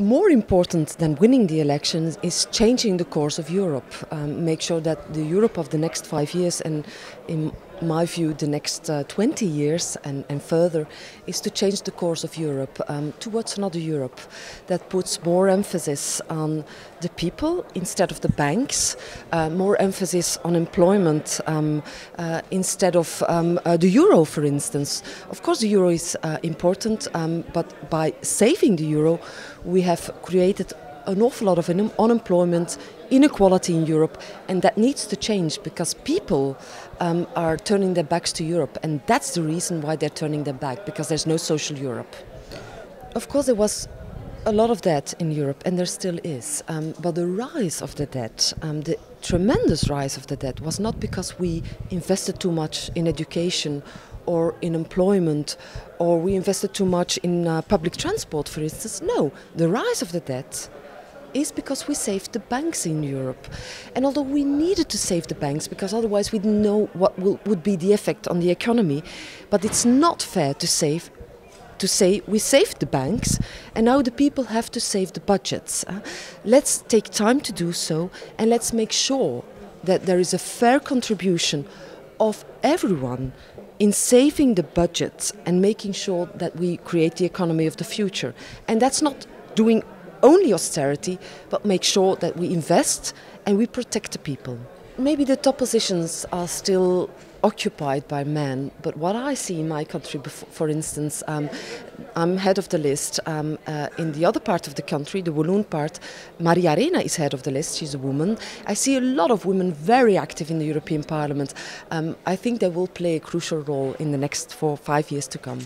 More important than winning the elections is changing the course of Europe. Make sure that the Europe of the next 5 years and in my view the next 20 years and further is to change the course of Europe towards another Europe that puts more emphasis on the people instead of the banks, more emphasis on employment instead of the euro, for instance. Of course the euro is important, but by saving the euro we have created an awful lot of unemployment, inequality in Europe, and that needs to change because people are turning their backs to Europe, and that's the reason why they're turning their back, because there's no social Europe. Of course there was a lot of debt in Europe, and there still is, but the rise of the debt, the tremendous rise of the debt, was not because we invested too much in education or in employment, or we invested too much in public transport, for instance. No, the rise of the debt is because we saved the banks in Europe. And although we needed to save the banks, because otherwise we didn't know what would be the effect on the economy, but it's not fair to say we saved the banks and now the people have to save the budgets. Let's take time to do so, and let's make sure that there is a fair contribution of everyone in saving the budgets and making sure that we create the economy of the future. And that's not doing only austerity, but make sure that we invest and we protect the people. Maybe the top positions are still occupied by men, but what I see in my country, for instance, I'm head of the list. In the other part of the country, the Walloon part, Maria Arena is head of the list, she's a woman. I see a lot of women very active in the European Parliament. I think they will play a crucial role in the next 4 or 5 years to come.